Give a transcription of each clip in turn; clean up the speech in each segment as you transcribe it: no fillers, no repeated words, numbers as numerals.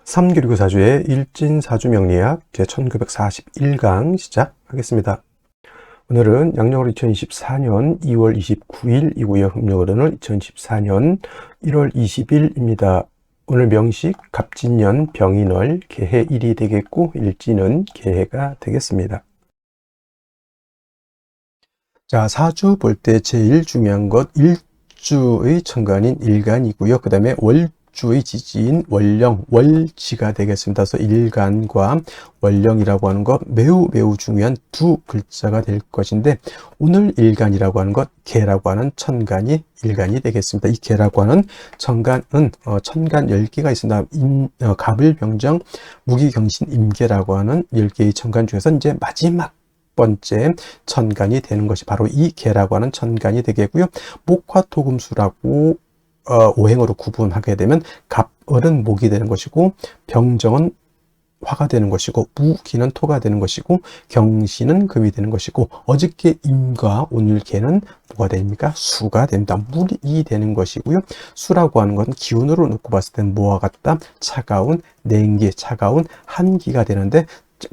3교리고 사주의 일진사주명리학 제1941강 시작하겠습니다. 오늘은 양력으로 2024년 2월 29일이고요. 음력으로는 2024년 1월 20일입니다. 오늘 명식 갑진년 병인월 개해 1이 되겠고 일진은 개해가 되겠습니다. 자, 사주 볼 때 제일 중요한 것 일주의 천간인 일간이고요. 그 다음에 월주의 지지인 월령, 월지가 되겠습니다. 그래서 일간과 월령이라고 하는 것 매우 중요한 두 글자가 될 것인데, 오늘 일간이라고 하는 것 개라고 하는 천간이 일간이 되겠습니다. 이 개라고 하는 천간은 천간 10개가 있습니다. 갑을병정 무기경신 임계라고 하는 10개의 천간 중에서 이제 마지막 번째 천간이 되는 것이 바로 이 개라고 하는 천간이 되겠고요. 목화토금수라고 오행으로 구분하게 되면 갑을은 목이 되는 것이고, 병정은 화가 되는 것이고, 무기는 토가 되는 것이고, 경신은 금이 되는 것이고, 어저께 임과 오늘 개는 뭐가 됩니까? 수가 됩니다. 물이 되는 것이고요. 수라고 하는 것은 기운으로 놓고 봤을 때는 뭐와 같다? 차가운 냉기, 차가운 한기가 되는데,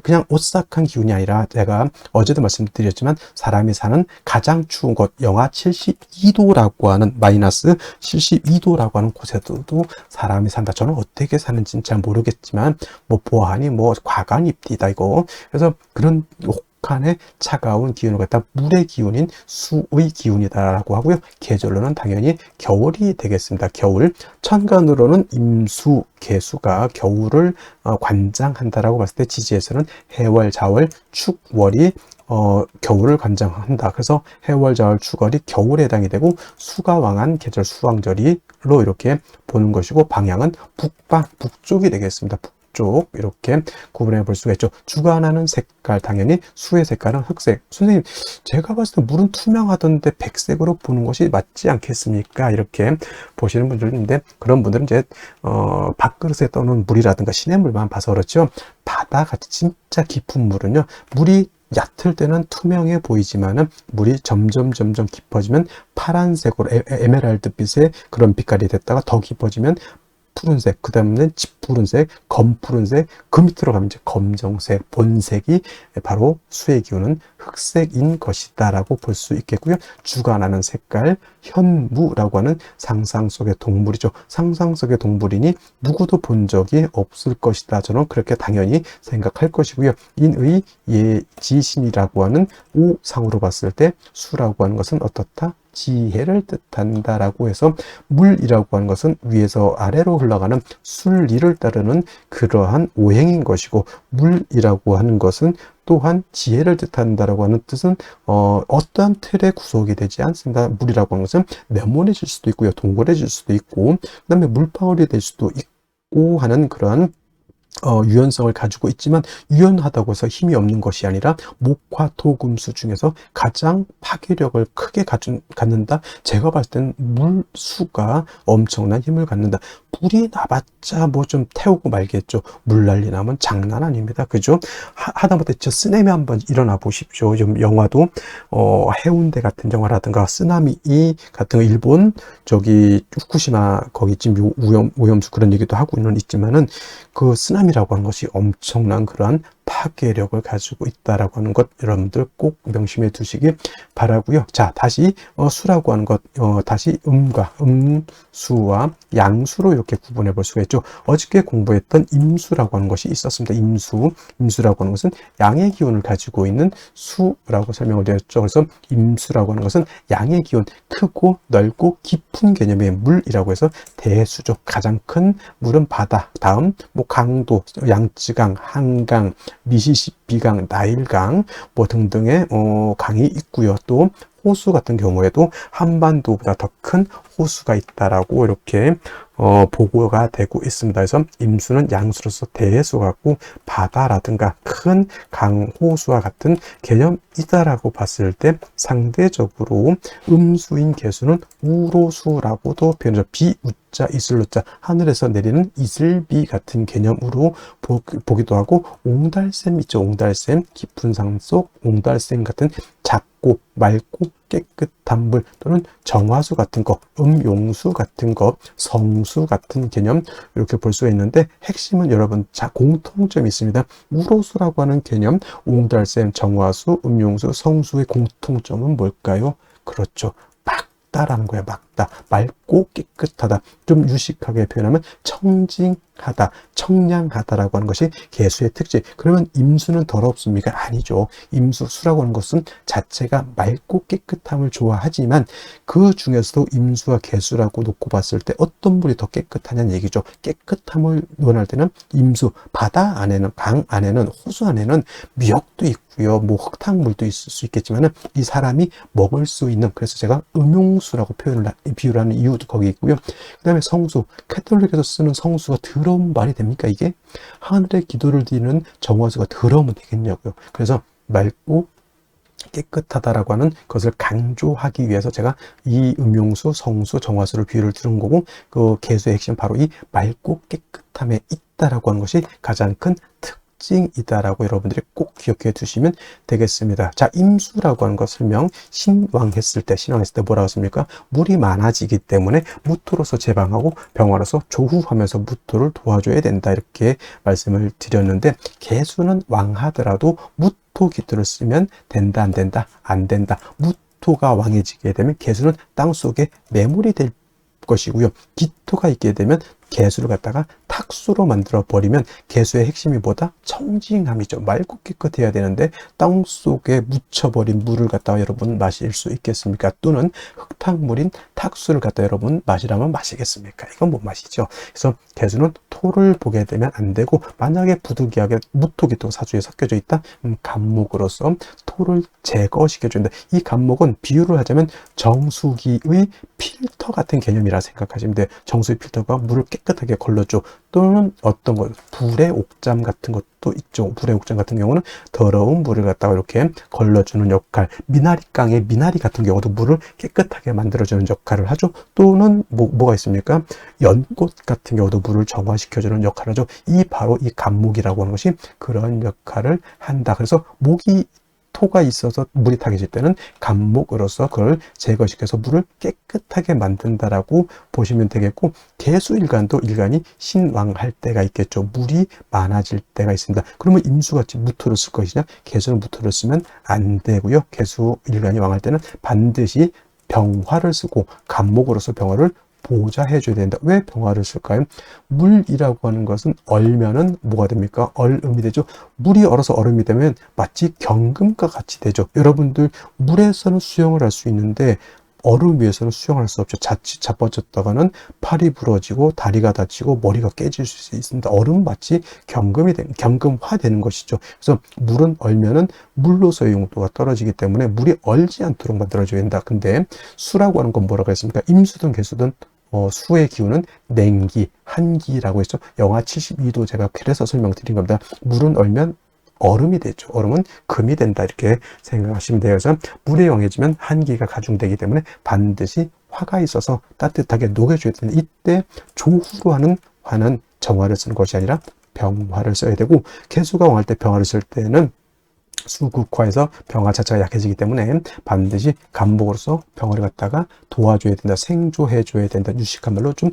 그냥 오싹한 기운이 아니라, 제가 어제도 말씀드렸지만 사람이 사는 가장 추운 곳 영하 72도라고 하는, 마이너스 72도라고 하는 곳에도 사람이 산다. 저는 어떻게 사는지는 잘 모르겠지만 뭐 보아하니 뭐 과간입니다 이거. 그래서 그런 혹한의 차가운 기운을 갖다 물의 기운인 수의 기운이다라고 하고요. 계절로는 당연히 겨울이 되겠습니다. 겨울. 천간으로는 임수, 개수가 겨울을 관장한다라고 봤을 때, 지지에서는 해월, 자월, 축월이 겨울을 관장한다. 그래서 해월, 자월, 축월이 겨울에 해당이 되고, 수가 왕한 계절 수왕절이로 이렇게 보는 것이고, 방향은 북쪽이 되겠습니다. 쪽 이렇게 구분해 볼 수가 있죠. 주관하는 색깔, 당연히 수의 색깔은 흑색. 선생님, 제가 봤을 때 물은 투명하던데 백색으로 보는 것이 맞지 않겠습니까? 이렇게 보시는 분들이 있는데, 그런 분들은 이제 밥그릇에 떠놓은 물이라든가 시냇물만 봐서 그렇죠. 바다같이 진짜 깊은 물은요, 물이 얕을 때는 투명해 보이지만은 물이 점점 깊어지면 파란색으로 에메랄드빛의 그런 빛깔이 됐다가 더 깊어지면 푸른색, 그 다음에는 짙푸른색, 검푸른색, 그 밑으로 가면 이제 검정색, 본색이 바로 수의 기운은 흑색인 것이다 라고 볼 수 있겠고요. 주관하는 색깔, 현무라고 하는 상상 속의 동물이죠. 상상 속의 동물이니 누구도 본 적이 없을 것이다. 저는 그렇게 당연히 생각할 것이고요. 인의 예지신이라고 하는 오상으로 봤을 때 수라고 하는 것은 어떻다? 지혜를 뜻한다라고 해서, 물이라고 하는 것은 위에서 아래로 흘러가는 순리를 따르는 그러한 오행인 것이고, 물이라고 하는 것은 또한 지혜를 뜻한다라고 하는 뜻은 어떠한 틀에 구속이 되지 않습니다. 물이라고 하는 것은 네모내질 수도 있고요, 동그래질 수도 있고, 그 다음에 물방울이 될 수도 있고 하는 그러한 유연성을 가지고 있지만, 유연하다고 해서 힘이 없는 것이 아니라 목화토금수 중에서 가장 파괴력을 크게 갖는다. 제가 봤을 때는 물수가 엄청난 힘을 갖는다. 불이 나봤자 뭐 좀 태우고 말겠죠. 물난리 나면 장난 아닙니다. 그죠? 하다못해 저 쓰나미 한번 일어나 보십시오. 좀 영화도 해운대 같은 영화라든가 쓰나미 같은 거, 일본 저기 후쿠시마 거기 지금 오염수 그런 얘기도 하고 있지만은, 그 쓰나미라고 하는 것이 엄청난 그러한 파괴력을 가지고 있다라고 하는 것, 여러분들 꼭 명심해 두시기 바라고요. 자, 다시 수라고 하는 것, 다시 음과 음수와 양수로 이렇게 구분해 볼 수가 있죠. 어저께 공부했던 임수라고 하는 것이 있었습니다. 임수라고 하는 것은 양의 기운을 가지고 있는 수라고 설명을 드렸죠. 그래서 임수라고 하는 것은 양의 기운, 크고 넓고 깊은 개념의 물이라고 해서 대수죠. 가장 큰 물은 바다, 다음 뭐 강도, 양쯔강, 한강, 미시시피강, 나일강 뭐 등등의 강이 있고요. 또 호수 같은 경우에도 한반도보다 더 큰 호수가 있다라고 이렇게 보고가 되고 있습니다. 그래서 임수는 양수로서 대수 같고, 바다라든가 큰 강, 호수와 같은 개념이다라고 봤을 때, 상대적으로 음수인 개수는 우로수라고도 표현하죠. 비우자 이슬로자, 하늘에서 내리는 이슬비 같은 개념으로 보기도 하고, 옹달샘 있죠. 옹달샘, 깊은 산 속 옹달샘 같은 작고 맑고 깨끗한 물 또는 정화수 같은 거, 음용수 같은 거, 성수 같은 개념 이렇게 볼 수가 있는데 핵심은 여러분 공통점이 있습니다. 우로수라고 하는 개념, 옹달샘, 정화수, 음용수, 성수의 공통점은 뭘까요? 그렇죠. 맑다라는 거야. 맑다. 맑고 깨끗하다. 좀 유식하게 표현하면 청징하다, 청량하다라고 하는 것이 개수의 특징. 그러면 임수는 더럽습니까? 아니죠. 임수, 수라고 하는 것은 자체가 맑고 깨끗함을 좋아하지만 그 중에서도 임수와 개수라고 놓고 봤을 때 어떤 물이 더 깨끗하냐는 얘기죠. 깨끗함을 논할 때는 임수, 바다 안에는, 강 안에는, 호수 안에는 미역도 있고요. 뭐 흙탕물도 있을 수 있겠지만은 이 사람이 먹을 수 있는, 그래서 제가 음용수라고 비유를 하는 이유도 거기 있고요. 그 다음에 성수, 카톨릭에서 쓰는 성수가 더러운 말이 됩니까? 이게 하늘의 기도를 드리는 정화수가 더러우면 되겠냐고요. 그래서 맑고 깨끗하다라고 하는 것을 강조하기 위해서 제가 이 음용수, 성수, 정화수를 비유를 들은 거고, 그 개수의 핵심 바로 이 맑고 깨끗함에 있다라고 하는 것이 가장 큰 특징이다라고 여러분들이 꼭 기억해 두시면 되겠습니다. 자, 임수라고 하는 것 설명, 신왕했을 때 뭐라고 했습니까? 물이 많아지기 때문에 무토로서 제방하고 병화로서 조후하면서 무토를 도와줘야 된다, 이렇게 말씀을 드렸는데, 개수는 왕하더라도 무토 기토를 쓰면 된다, 안 된다? 안 된다. 무토가 왕해지게 되면 개수는 땅속에 매몰이 될 것이고요. 기토가 있게 되면 개수를 갖다가 탁수로 만들어 버리면 개수의 핵심이 뭐다? 청징함이죠. 맑고 깨끗해야 되는데 땅속에 묻혀버린 물을 갖다가 여러분 마실 수 있겠습니까? 또는 흙탕물인 탁수를 갖다 여러분 마시라면 마시겠습니까? 이건 못 마시죠. 그래서 개수는 토를 보게 되면 안 되고, 만약에 부득이하게 무토기토가 사주에 섞여져 있다? 간목으로서 토를 제거시켜준다. 이 간목은 비유를 하자면 정수기의 필터 같은 개념이라 생각하시면 돼요. 정수기 필터가 물을 깨끗하게 걸러줘. 또는 어떤 것, 불의 옥잠 같은 것도 있죠. 불의 옥잠 같은 경우는 더러운 물을 갖다가 이렇게 걸러주는 역할, 미나리깡의 미나리 같은 경우도 물을 깨끗하게 만들어주는 역할을 하죠. 또는 뭐가 있습니까? 연꽃 같은 경우도 물을 정화시켜주는 역할을 하죠. 바로 이 간목이라고 하는 것이 그런 역할을 한다. 그래서 토가 있어서 물이 타게질 때는 간목으로서 그걸 제거시켜서 물을 깨끗하게 만든다라고 보시면 되겠고, 개수일간도 일간이 신왕할 때가 있겠죠. 물이 많아질 때가 있습니다. 그러면 임수같이 무토를 쓸 것이냐? 개수는 무토를 쓰면 안 되고요. 개수일간이 왕할 때는 반드시 병화를 쓰고 간목으로서 병화를 보좌해줘야 된다. 왜 병화를 쓸까요? 물이라고 하는 것은 얼면은 뭐가 됩니까? 얼음이 되죠. 물이 얼어서 얼음이 되면 마치 경금과 같이 되죠. 여러분들 물에서는 수영을 할 수 있는데 얼음 위에서는 수영할 수 없죠. 자칫 자빠졌다가는 팔이 부러지고 다리가 다치고 머리가 깨질 수 있습니다. 얼음 마치 경금화 되는 것이죠. 그래서 물은 얼면은 물로서의 용도가 떨어지기 때문에 물이 얼지 않도록 만들어줘야 된다. 근데 수라고 하는 건 뭐라고 했습니까? 임수든 개수든 수의 기운은 냉기, 한기라고 했죠. 영하 72도 제가 그래서 설명드린 겁니다. 물은 얼면 얼음이 되죠. 얼음은 금이 된다, 이렇게 생각하시면 돼요. 그래서 물에 영해지면 한기가 가중되기 때문에 반드시 화가 있어서 따뜻하게 녹여줘야 되는데, 이때 조후로 하는 화는 정화를 쓰는 것이 아니라 병화를 써야 되고, 개수가 왕할 때 병화를 쓸 때는 수극화해서 병화 자체가 약해지기 때문에 반드시 간목으로서 병화를 갖다가 도와줘야 된다, 생조해줘야 된다, 유식한 말로 좀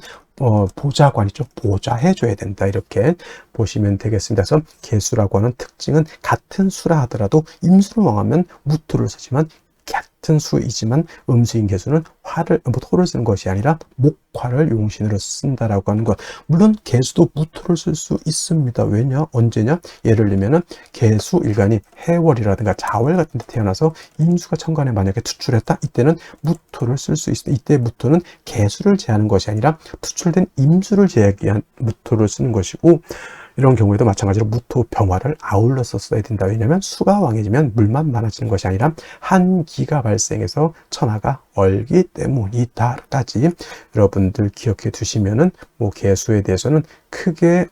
보좌관이죠. 보좌해줘야 된다, 이렇게 보시면 되겠습니다. 그래서 개수라고 하는 특징은 같은 수라 하더라도 임수를 왕하면 무토를 쓰지만, 같은 수이지만 음수인 개수는 토를 쓰는 것이 아니라 목화를 용신으로 쓴다라고 하는 것. 물론 개수도 무토를 쓸 수 있습니다. 왜냐? 언제냐? 예를 들면은 개수 일간이 해월이라든가 자월 같은 데 태어나서 임수가 천간에 만약에 투출했다? 이때는 무토를 쓸 수 있습니다. 이때 무토는 개수를 제하는 것이 아니라 투출된 임수를 제하기 위한 무토를 쓰는 것이고, 이런 경우에도 마찬가지로 무토 병화를 아울러서 써야 된다. 왜냐하면 수가 왕해지면 물만 많아지는 것이 아니라 한기가 발생해서 천하가 얼기 때문이다까지 여러분들 기억해 두시면은 개수에 대해서는 크게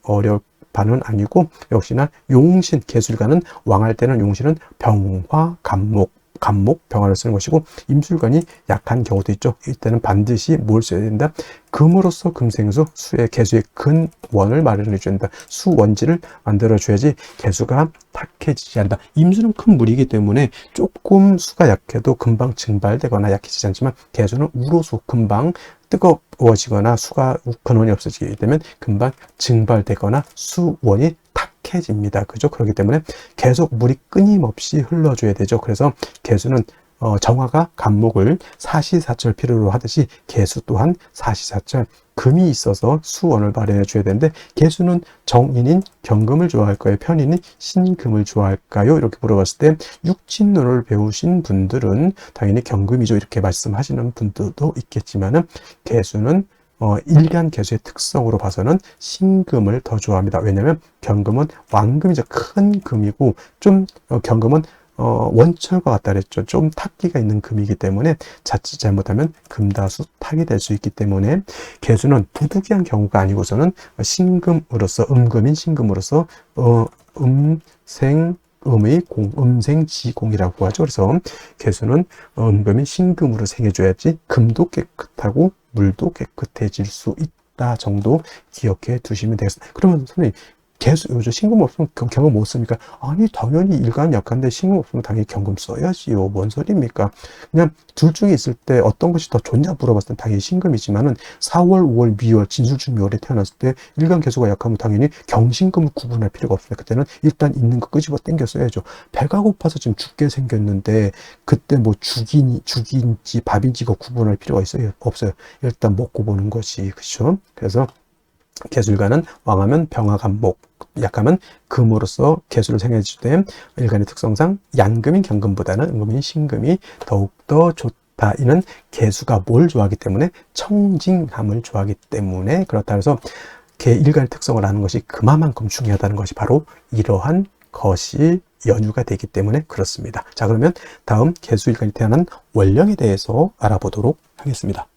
바는 아니고, 역시나 용신, 개수일간은 왕할 때는 용신은 병화, 간목, 간목, 병화를 쓰는 것이고, 임술관이 약한 경우도 있죠. 이때는 반드시 뭘 써야 된다? 금으로서 금생수, 수의 개수의 근원을 마련해 줘야 된다. 수원지를 만들어 줘야지 개수가 탁해지지 않는다. 임수는 큰 물이기 때문에 조금 수가 약해도 금방 증발되거나 약해지지 않지만, 개수는 우로수 금방 뜨거워지거나 수가 근원이 없어지게 되면 금방 증발되거나 수원이 탁해집니다. 그죠? 그렇기 때문에 계속 물이 끊임없이 흘러줘야 되죠. 그래서 개수는 정화가 간목을 사시사철 필요로 하듯이 개수 또한 사시사철 금이 있어서 수원을 마련해 줘야 되는데, 개수는 정인인 경금을 좋아할까요? 편인인 신금을 좋아할까요? 이렇게 물어봤을 때 육진론을 배우신 분들은 당연히 경금이죠, 이렇게 말씀하시는 분들도 있겠지만은, 개수는 일간 개수의 특성으로 봐서는 신금을 더 좋아합니다. 왜냐하면 경금은 왕금이죠. 큰 금이고, 좀 경금은 원철과 같다 그랬죠. 좀 탁기가 있는 금이기 때문에 자칫 잘못하면 금다수 탁이 될 수 있기 때문에, 개수는 부득이한 경우가 아니고서는 신금으로서, 음금인 신금으로서 음생의 공, 음생지공이라고 하죠. 그래서 개수는 음금인 신금으로 생겨줘야지 금도 깨끗하고 물도 깨끗해질 수 있다 정도 기억해 두시면 되겠습니다. 그러면 선생님, 개수, 요즘 신금 없으면 경금 못 씁니까? 아니, 당연히 일간 약한데 신금 없으면 당연히 경금 써야지요. 뭔 소리입니까? 그냥 둘 중에 있을 때 어떤 것이 더 좋냐 물어봤을 때 당연히 신금이지만은, 4월, 5월, 미월, 진술중 미월에 태어났을 때 일간 개수가 약하면 당연히 경신금을 구분할 필요가 없습니다. 그때는 일단 있는 거 끄집어 당겨 써야죠. 배가 고파서 지금 죽게 생겼는데 그때 뭐 죽인지 밥인지 거 구분할 필요가 있어요? 없어요. 일단 먹고 보는 것이, 그렇죠? 그래서 개술가는 왕하면 병화간목, 약하면 금으로서 개수를 생해주되, 일간의 특성상 양금인 경금보다는 음금인 신금이 더욱더 좋다. 이는 개수가 뭘 좋아하기 때문에? 청징함을 좋아하기 때문에 그렇다. 해서 일간의 특성을 아는 것이 그만큼 중요하다는 것이 바로 이러한 것이 연유가 되기 때문에 그렇습니다. 자, 그러면 다음 개수일간이 태어난 월령에 대해서 알아보도록 하겠습니다.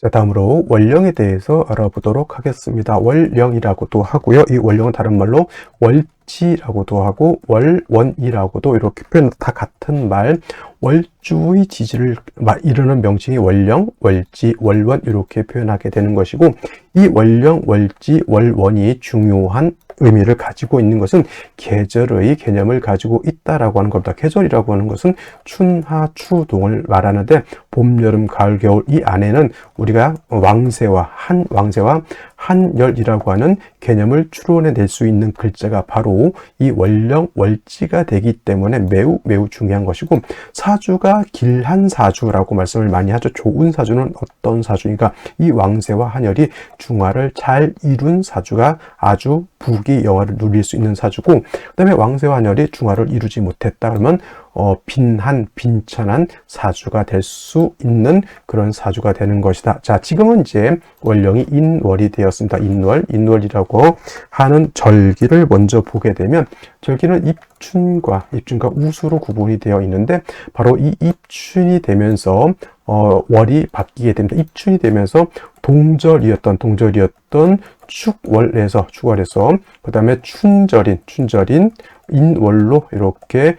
자, 다음으로 월령에 대해서 알아보도록 하겠습니다. 월령이라고도 하고요. 이 월령은 다른 말로 월지라고도 하고 월원이라고도 이렇게 표현, 다 같은 말, 월주의 지지를 이루는 명칭이 월령, 월지, 월원 이렇게 표현하게 되는 것이고, 이 월령, 월지, 월원이 중요한 의미를 가지고 있는 것은 계절의 개념을 가지고 있다라고 하는 겁니다. 계절이라고 하는 것은 춘하, 추동을 말하는데, 봄, 여름, 가을, 겨울 이 안에는 우리가 왕세와 한열이라고 하는 개념을 추론해낼 수 있는 글자가 바로 이 월령, 월지가 되기 때문에 매우 매우 중요한 것이고, 사주가 길한 사주라고 말씀을 많이 하죠. 좋은 사주는 어떤 사주니까, 이 왕세와 한열이 중화를 잘 이룬 사주가 아주 부귀 영화를 누릴 수 있는 사주고, 그 다음에 왕세와 한열이 중화를 이루지 못했다 그러면 빈천한 사주가 될 수 있는 그런 사주가 되는 것이다. 자, 지금은 이제 월령이 인월이 되었습니다. 인월이라고 하는 절기를 먼저 보게 되면, 절기는 입춘과 우수로 구분이 되어 있는데, 바로 이 입춘이 되면서 월이 바뀌게 됩니다. 입춘이 되면서 동절이었던 축월에서 그 다음에 춘절인 인월로 이렇게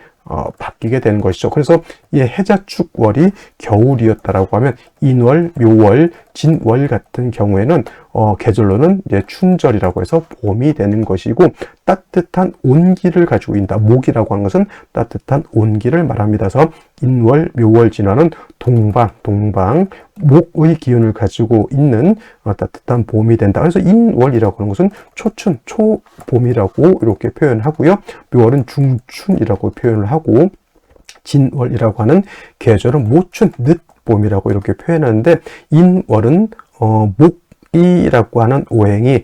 바뀌게 되는 것이죠. 그래서 이 해자축월이 겨울이었다라고 하면, 인월, 묘월, 진월 같은 경우에는 계절로는 이제 춘절이라고 해서 봄이 되는 것이고, 따뜻한 온기를 가지고 있다. 목이라고 하는 것은 따뜻한 온기를 말합니다. 그래서 인월, 묘월, 진월은 동방, 목의 기운을 가지고 있는 따뜻한 봄이 된다. 그래서 인월이라고 하는 것은 초춘, 초봄이라고 이렇게 표현하고요. 묘월은 중춘이라고 표현을 하고, 진월이라고 하는 계절은 모춘, 늦봄이라고 이렇게 표현하는데, 인월은 목이라고 하는 오행이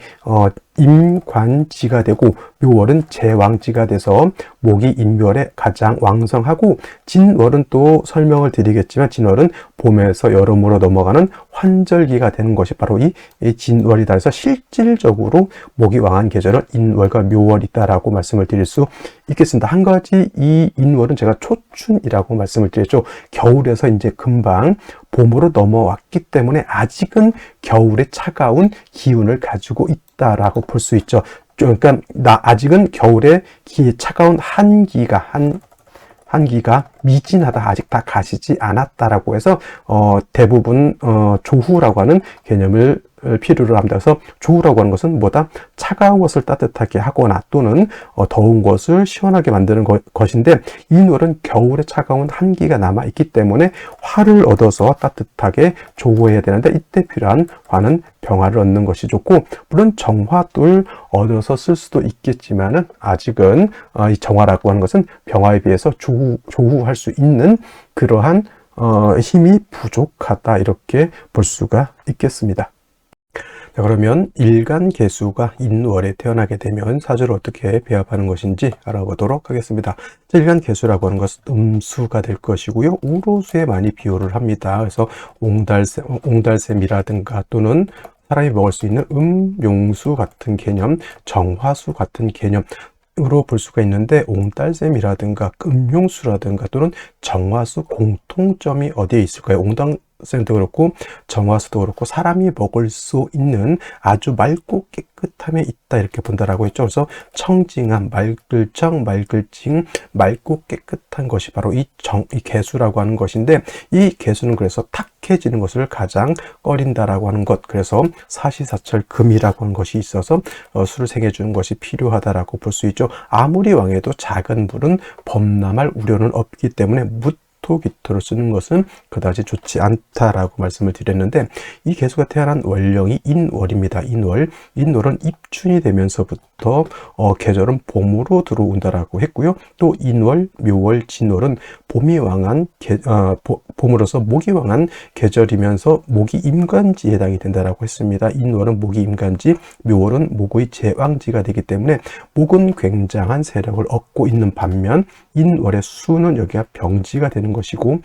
임관지가 되고, 묘월은 제왕지가 돼서 목이 인묘월에 가장 왕성하고, 진월은 또 설명을 드리겠지만, 진월은 봄에서 여름으로 넘어가는 환절기가 되는 것이 바로 이 진월이다. 그래서 실질적으로 목이 왕한 계절은 인월과 묘월이다라고 말씀을 드릴 수 있겠습니다. 한 가지, 이 인월은 제가 초춘이라고 말씀을 드렸죠. 겨울에서 이제 금방 봄으로 넘어왔기 때문에 아직은 겨울의 차가운 기운을 가지고 있다라고 볼 수 있죠. 그러니까 아직은 겨울에 차가운 한기가 한기가 미진하다, 아직 다 가시지 않았다라고 해서 대부분 조후라고 하는 개념을 필요로 합니다. 그래서 조후라고 하는 것은 뭐다? 차가운 것을 따뜻하게 하거나 또는 더운 것을 시원하게 만드는 것인데, 인월은 겨울에 차가운 한기가 남아있기 때문에 화를 얻어서 따뜻하게 조후해야 되는데, 이때 필요한 화는 병화를 얻는 것이 좋고, 물론 정화도 얻어서 쓸 수도 있겠지만은 아직은 이 정화라고 하는 것은 병화에 비해서 조후할 수 있는 그러한 힘이 부족하다, 이렇게 볼 수가 있겠습니다. 자, 그러면 일간계수가 인월에 태어나게 되면 사주를 어떻게 배합하는 것인지 알아보도록 하겠습니다. 자, 일간계수라고 하는 것은 음수가 될 것이고요. 우로수에 많이 비유를 합니다. 그래서 옹달샘이라든가 또는 사람이 먹을 수 있는 용수 같은 개념, 정화수 같은 개념, 으로 볼 수가 있는데, 옹달샘이라든가 음용수라든가 또는 정화수 공통점이 어디에 있을까요? 옹달샘도 그렇고 정화수도 그렇고 사람이 먹을 수 있는 아주 맑고 깨끗함에 있다, 이렇게 본다라고 했죠. 그래서 청징함, 맑을청, 맑고 깨끗한 것이 바로 이 개수라고 하는 것인데, 이 개수는 그래서 탁해지는 것을 가장 꺼린다라고 하는 것, 그래서 사시사철 금이라고 하는 것이 있어서 술을 생해주는 것이 필요하다라고 볼 수 있죠. 아무리 왕해도 작은 불은 범람할 우려는 없기 때문에 기토를 쓰는 것은 그다지 좋지 않다라고 말씀을 드렸는데, 이 개수가 태어난 월령이 인월입니다. 인월은 입춘이 되면서부터 계절은 봄으로 들어온다라고 했고요. 또 인월, 묘월, 진월은 봄이 왕한 봄으로서 목이 왕한 계절이면서 목이 임간지에 해당이 된다라고 했습니다. 인월은 목이 임간지, 묘월은 목의 제왕지가 되기 때문에 목은 굉장한 세력을 얻고 있는 반면, 인월의 수는 여기가 병지가 되는 것이고,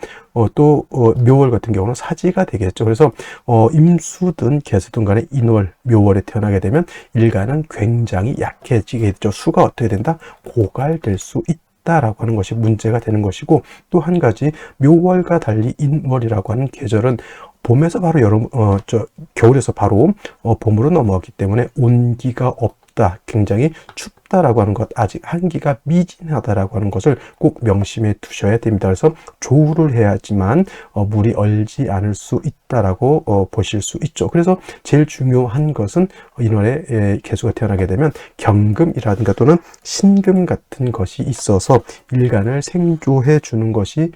또 묘월 같은 경우는 사지가 되겠죠. 그래서 임수든 개수든 간에 인월, 묘월에 태어나게 되면 일간은 굉장히 약해지겠죠. 수가 어떻게 된다? 고갈될 수 있다라고 하는 것이 문제가 되는 것이고, 또 한 가지, 묘월과 달리 인월이라고 하는 계절은 봄에서 바로 겨울에서 바로 봄으로 넘어가기 때문에 온기가 없다, 굉장히 춥다라고 하는 것, 아직 한기가 미진하다라고 하는 것을 꼭 명심해 두셔야 됩니다. 그래서 조우를 해야지만 물이 얼지 않을 수 있다라고 보실 수 있죠. 그래서 제일 중요한 것은 인월에 개수가 태어나게 되면 경금이라든가 또는 신금 같은 것이 있어서 일간을 생조해 주는 것이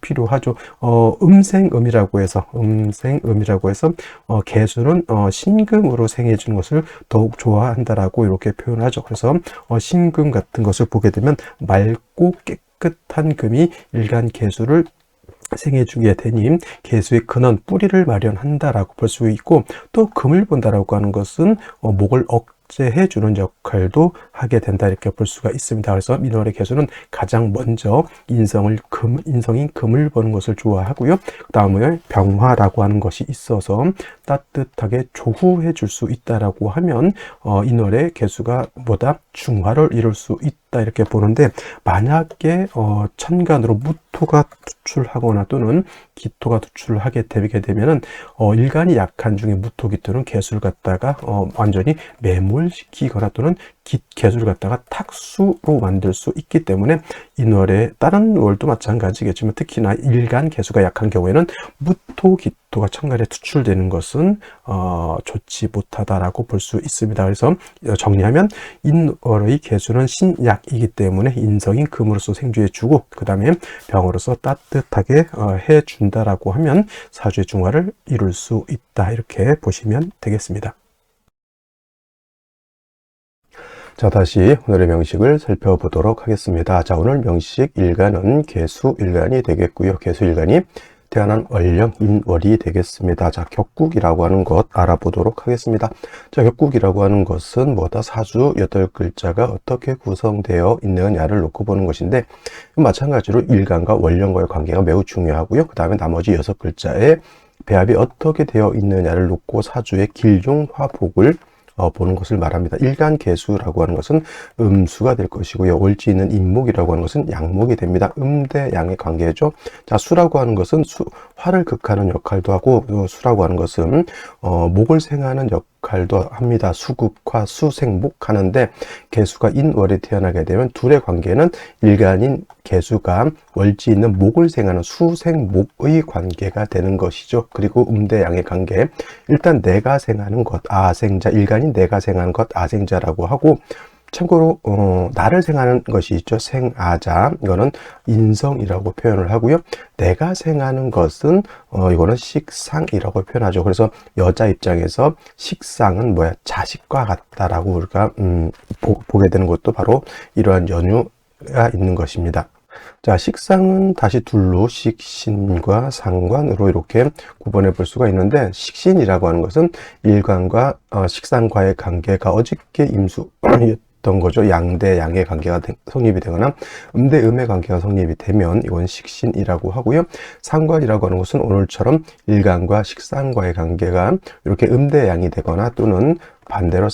필요하죠. 음생음이라고 해서 개수는 신금으로 생해 주는 것을 더욱 좋아한다라고 이렇게 표현하죠. 그래서 신금 같은 것을 보게 되면 맑고 깨끗한 금이 일간 개수를 생해주게 되니 개수의 근원, 뿌리를 마련한다라고 볼 수 있고, 또 금을 본다라고 하는 것은 목을 억제해주는 역할도 하게 된다, 이렇게 볼 수가 있습니다. 그래서 인월의 개수는 가장 먼저 인성인 금을 보는 것을 좋아하고요. 그 다음에 병화라고 하는 것이 있어서 따뜻하게 조후해 줄 수 있다라고 하면 인월의 개수가 보다 중화를 이룰 수 있다, 이렇게 보는데, 만약에 천간으로 무토가 투출하거나 또는 기토가 투출하게 되게 되면은 일간이 약한 중에 무토, 기토는 개수를 갖다가 완전히 매몰시키거나 또는 개수를 갖다가 탁수로 만들 수 있기 때문에, 인월에 다른 월도 마찬가지겠지만 특히나 일간 개수가 약한 경우에는 무토, 기토가 천간에 투출되는 것은 좋지 못하다라고 볼 수 있습니다. 그래서 정리하면 인월의 개수는 신약이기 때문에 인성인 금으로서 생주해주고, 그 다음에 병으로서 따뜻하게 해준다라고 하면 사주의 중화를 이룰 수 있다, 이렇게 보시면 되겠습니다. 자, 다시 오늘의 명식을 살펴보도록 하겠습니다. 자, 오늘 명식 일간은 개수일간이 되겠고요. 개수일간이 태어난 월령 인월이 되겠습니다. 자, 격국이라고 하는 것 알아보도록 하겠습니다. 자, 격국이라고 하는 것은 뭐다? 사주 8글자가 어떻게 구성되어 있느냐를 놓고 보는 것인데, 마찬가지로 일간과 월령과의 관계가 매우 중요하고요. 그 다음에 나머지 6글자의 배합이 어떻게 되어 있느냐를 놓고 사주의 길종화복을 보는 것을 말합니다. 일간 개수라고 하는 것은 음수가 될 것이고요. 올지 있는 인목이라고 하는 것은 양목이 됩니다. 대 양의 관계죠. 자, 수라고 하는 것은 화를 극하는 역할도 하고, 수라고 하는 것은 목을 생하는 역할도 합니다. 수극화, 수생목 하는데 개수가 인월에 태어나게 되면 둘의 관계는 일간인 개수가 월지 있는 목을 생하는 수생목의 관계가 되는 것이죠. 그리고 음대양의 관계, 일단 내가 생하는 것 아생자, 일간인 내가 생하는 것 아생자라고 하고, 참고로 나를 생하는 것이 있죠. 생아자, 이거는 인성이라고 표현을 하고요. 내가 생하는 것은 이거는 식상이라고 표현하죠. 그래서 여자 입장에서 식상은 뭐야? 자식과 같다라고 우리가 보게 되는 것도 바로 이러한 연유가 있는 것입니다. 자, 식상은 다시 둘로 식신과 상관으로 이렇게 구분해 볼 수가 있는데, 식신이라고 하는 것은 일간과 식상과의 관계가 어저께 임수였던 거죠. 양대 양의 관계가 성립이 되거나 음대 음의 관계가 성립이 되면 이건 식신이라고 하고요. 상관이라고 하는 것은 오늘처럼 일간과 식상과의 관계가 이렇게 음대 양이 되거나 또는 반대로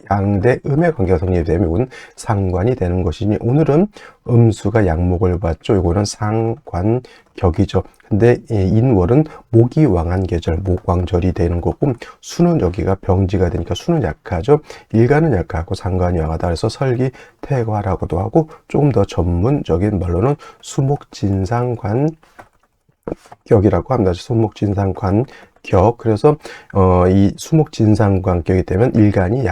양대 음의 관계가 성립이 되면 이건 상관이 되는 것이니, 오늘은 음수가 양목을 봤죠. 이거는 상관격이죠. 근데 인월은 목이 왕한 계절, 목왕절이 되는 거고, 수는 여기가 병지가 되니까 수는 약하죠. 일간은 약하고 상관이 왕하다. 그래서 설기태과라고도 하고, 조금 더 전문적인 말로는 수목진상관 격이라고 합니다. 수목진상관격. 그래서 이 수목진상관격이 되면 일간이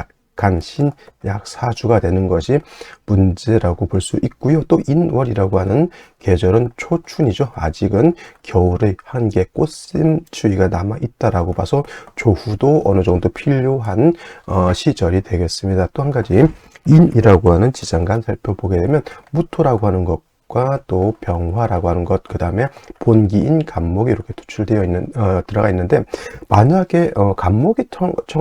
신약 사주가 되는 것이 문제라고 볼 수 있고요. 또 인월이라고 하는 계절은 초춘이죠. 아직은 겨울의 한계 꽃샘 추위가 남아 있다라고 봐서 조후도 어느 정도 필요한 시절이 되겠습니다. 또 한 가지 인이라고 하는 지장간 살펴보게 되면 무토라고 하는 것 또 병화라고 하는 것, 그 다음에 본기인 간목이 이렇게 투출되어 있는 들어가 있는데, 만약에 간목이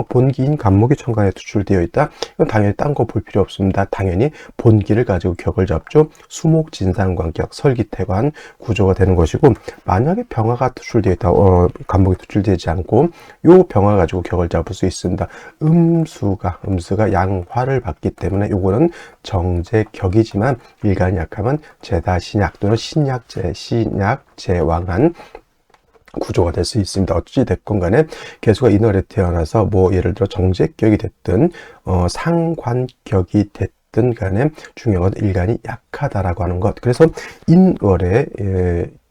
본기인 간목이 천간에 투출되어 있다, 이건 당연히 딴 거 볼 필요 없습니다. 당연히 본기를 가지고 격을 잡죠. 수목진상관격, 설기태관 구조가 되는 것이고, 만약에 병화가 투출되어 있다, 간목이 투출되지 않고 요 병화 가지고 격을 잡을 수 있습니다. 음수가 양화를 받기 때문에 요거는 정제격이지만 일간이 약하면 제다신약 또는 신약제왕한 구조가 될 수 있습니다. 어찌 됐건 간에 개수가 인월에 태어나서 뭐 예를 들어 정제격이 됐든 상관격이 됐든 간에 중요한 건 일간이 약하다라고 하는 것. 그래서 인월에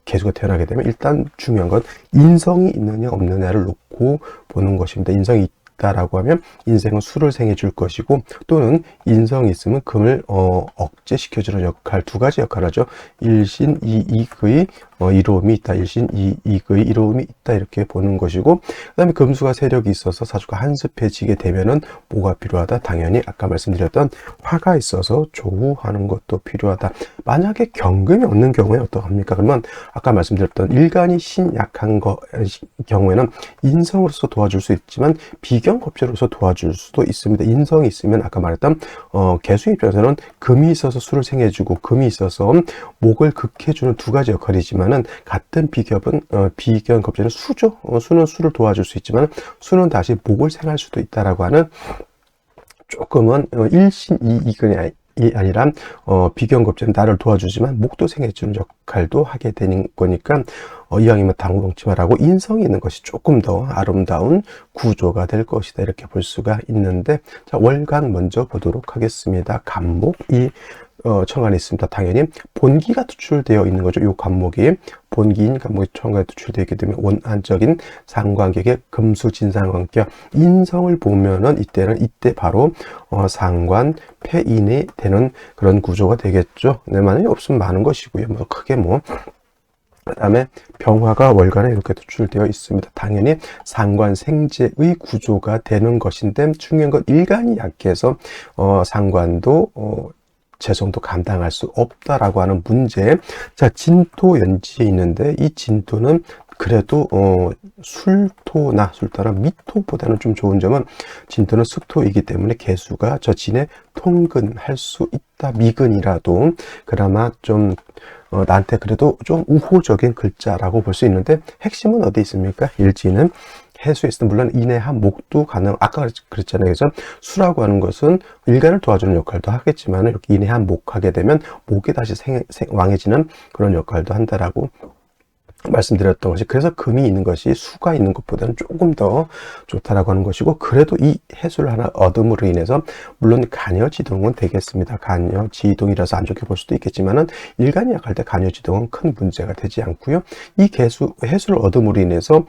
개수가 태어나게 되면 일단 중요한 건 인성이 있느냐 없느냐를 놓고 보는 것입니다. 인성이 있다라고 하면 인생은 수를 생해 줄 것이고, 또는 인성이 있으면 금을 억제시켜주는 역할, 두 가지 역할을 하죠. 일신이익의 이로움이 있다, 일신이익의 이로움이 있다, 이렇게 보는 것이고, 그 다음에 금수가 세력이 있어서 사주가 한습해지게 되면은 뭐가 필요하다? 당연히 아까 말씀드렸던 화가 있어서 조우하는 것도 필요하다. 만약에 경금이 없는 경우에 어떡합니까? 그러면 아까 말씀드렸던 일간이 신약한 경우에는 인성으로서 도와줄 수 있지만 비견겁제로서 도와줄 수도 있습니다. 인성이 있으면 아까 말했던 개수 입장에서는 금이 있어서 수를 생해주고, 금이 있어서 목을 극해주는 두 가지 역할이지만은, 같은 비견겁제는 수죠. 수는 수를 도와줄 수 있지만 수는 다시 목을 생할 수도 있다라고 하는, 조금은 일신이익이 아니라 비견겁제는 나를 도와주지만 목도 생해주는 역할도 하게 되는 거니까 이왕이면 당동치마라고 인성이 있는 것이 조금 더 아름다운 구조가 될 것이다, 이렇게 볼 수가 있는데, 자, 월간 먼저 보도록 하겠습니다. 간목이 천간에 있습니다. 당연히 본기가 투출되어 있는 거죠. 이 간목이 본기인 간목이 천간에 투출되어 있기 때문에 원한적인 상관격의 금수진상관격, 인성을 보면은 이때 바로 상관 폐인이 되는 그런 구조가 되겠죠. 만약에 없으면 많은 것이고요. 뭐 크게 그 다음에 병화가 월간에 이렇게 투출되어 있습니다. 당연히 상관생재의 구조가 되는 것인데, 중요한 건 일간이 약해서 상관도 재성도 감당할 수 없다라고 하는 문제. 자, 진토 연지에 있는데, 이 진토는 그래도 술토나 미토보다는 좀 좋은 점은, 진토는 습토이기 때문에 개수가 저 진에 통근할 수 있다. 미근이라도 그나마 좀 나한테 그래도 좀 우호적인 글자라고 볼 수 있는데, 핵심은 어디 있습니까? 일지는 해수에 있으면 물론 인해한 목도 가능, 아까 그랬잖아요. 그래서 수라고 하는 것은 일간을 도와주는 역할도 하겠지만, 이렇게 인해한 목 하게 되면 목이 다시 왕해지는 그런 역할도 한다라고 말씀드렸던 것이, 그래서 금이 있는 것이 수가 있는 것보다는 조금 더 좋다라고 하는 것이고, 그래도 이 해수를 하나 얻음으로 인해서 물론 간여지동은 되겠습니다. 간여지동이라서 안 좋게 볼 수도 있겠지만은 일간이 약할 때 간여지동은 큰 문제가 되지 않고요. 이 해수를 얻음으로 인해서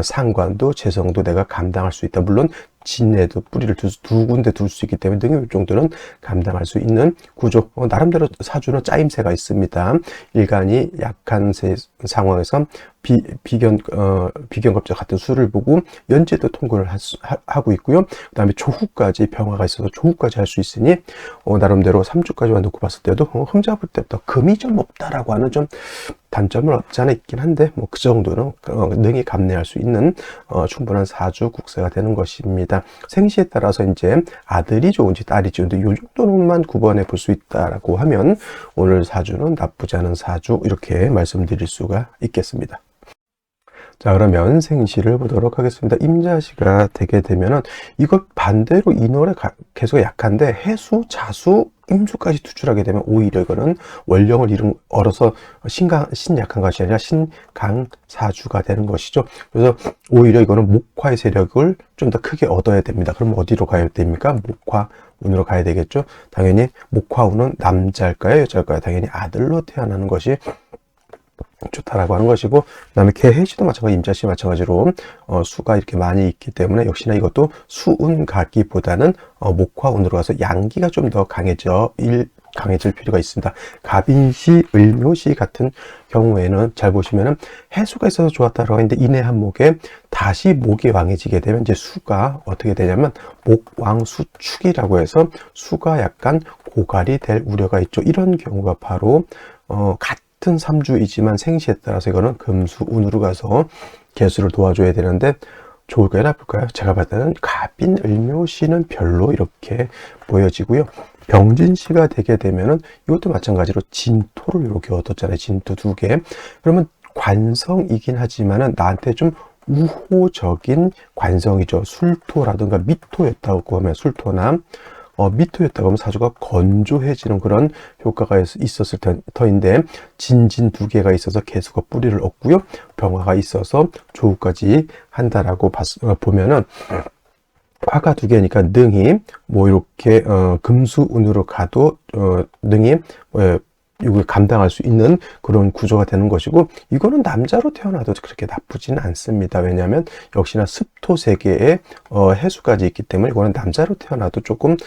상관도 재성도 내가 감당할 수 있다. 물론 진에도 뿌리를 두 군데 둘 수 있기 때문에 능력 정도는 감당할 수 있는 구조. 나름대로 사주는 짜임새가 있습니다. 일간이 약한 상황에서 비견급자 같은 수를 보고 연제도 통과를 하고 있고요. 그 다음에 조후까지 병화가 있어서 조후까지 할 수 있으니 나름대로 3주까지만 놓고 봤을 때도 흠잡을 때부터 금이 좀 없다라고 하는 좀 단점은 없지 않아 있긴 한데 뭐 그 정도는 능히 감내할 수 있는 충분한 사주 국세가 되는 것입니다. 생시에 따라서 이제 아들이 좋은지 딸이 좋은지 요 정도로만 구분해 볼 수 있다라고 하면 오늘 사주는 나쁘지 않은 사주 이렇게 말씀드릴 수가 있겠습니다. 자, 그러면 생시를 보도록 하겠습니다. 임자시가 되게 되면은 이걸 반대로 인월에 계속 약한데 해수, 자수, 임수까지 투출하게 되면 오히려 이거는 원령을 얼어서 신약한 것이 아니라 신강사주가 되는 것이죠. 그래서 오히려 이거는 목화의 세력을 좀 더 크게 얻어야 됩니다. 그럼 어디로 가야 됩니까? 목화운으로 가야 되겠죠. 당연히 목화운은 남자일까요? 여자일까요? 당연히 아들로 태어나는 것이 좋다라고 하는 것이고, 그 다음에 개해시도 마찬가지, 임자시 마찬가지로 수가 이렇게 많이 있기 때문에 역시나 이것도 수운 가기보다는 목화운으로 가서 양기가 좀 더 강해질 필요가 있습니다. 갑인시, 을묘시 같은 경우에는 잘 보시면은 해수가 있어서 좋았다라고 했는데 인해 한목에 다시 목이 왕해지게 되면 이제 수가 어떻게 되냐면 목왕수축이라고 해서 수가 약간 고갈이 될 우려가 있죠. 이런 경우가 바로 같은 3주이지만 생시에 따라서 이거는 금수운으로 가서 개수를 도와줘야 되는데 좋을까요? 나쁠까요? 제가 봤을 때는 갑인, 을묘시는 별로 이렇게 보여지고요. 병진시가 되게 되면은 이것도 마찬가지로 진토를 이렇게 얻었잖아요. 진토 2개. 그러면 관성이긴 하지만은 나한테 좀 우호적인 관성이죠. 술토라든가 미토였다고 하면 술토나 미토였다고 하면 사주가 건조해지는 그런 효과가 있었을 터인데 진진 2개가 있어서 개수가 뿌리를 얻고요. 병화가 있어서 조후까지 한다라고 보면은 화가 2개니까 능히 뭐 이렇게 금수운으로 가도 능히 이걸 감당할 수 있는 그런 구조가 되는 것이고, 이거는 남자로 태어나도 그렇게 나쁘지는 않습니다. 왜냐하면 역시나 습토 세계에 해수까지 있기 때문에 이거는 남자로 태어나도 조금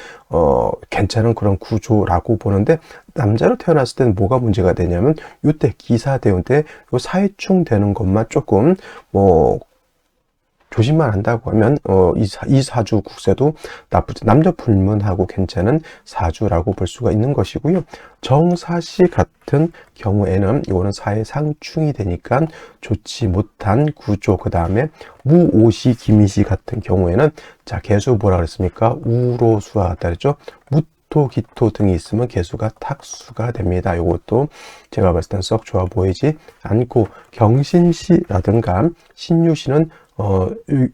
괜찮은 그런 구조라고 보는데, 남자로 태어났을 때는 뭐가 문제가 되냐면 이때 기사대운 때 요 사회충 되는 것만 조금 조심만 한다고 하면 이 사주 국세도 나쁘지, 남녀 불문하고 괜찮은 사주라고 볼 수가 있는 것이고요. 정사시 같은 경우에는 이거는 사회상충이 되니까 좋지 못한 구조. 그 다음에 무오시, 기미시 같은 경우에는 자 개수 뭐라 그랬습니까? 우로수와 같다 그랬죠. 무토, 기토 등이 있으면 개수가 탁수가 됩니다. 이것도 제가 봤을 땐 썩 좋아 보이지 않고, 경신시라든가 신유시는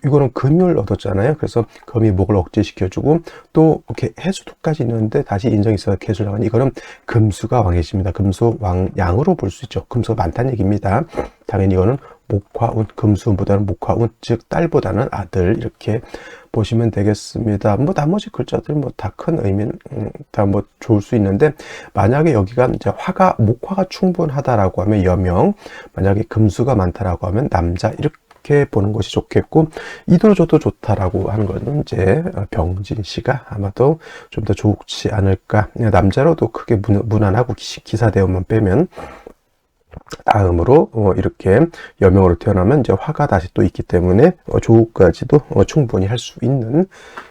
이거는 금을 얻었잖아요. 그래서 금이 목을 억제시켜주고 또 이렇게 해수도까지 있는데 다시 인정이 있어서 개수를 나가니 이거는 금수가 왕이십니다. 금수 왕양으로 볼 수 있죠. 금수가 많다는 얘기입니다. 당연히 이거는 목화운, 금수운보다는 목화운, 즉 딸보다는 아들 이렇게 보시면 되겠습니다. 뭐 나머지 글자들 뭐 다 큰 의미는 다 뭐 좋을 수 있는데, 만약에 여기가 이제 목화가 충분하다라고 하면 여명, 만약에 금수가 많다라고 하면 남자 이렇게 보는 것이 좋겠고, 이도저도 좋다라고 하는 것은 이제 병진시가 아마도 좀 더 좋지 않을까. 남자로도 크게 무난하고 기사대원만 빼면, 다음으로 이렇게 여명으로 태어나면 이제 화가 다시 또 있기 때문에 조후까지도 충분히 할 수 있는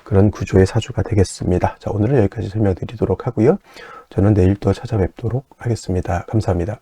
그런 구조의 사주가 되겠습니다. 자, 오늘은 여기까지 설명드리도록 하고요. 저는 내일 또 찾아뵙도록 하겠습니다. 감사합니다.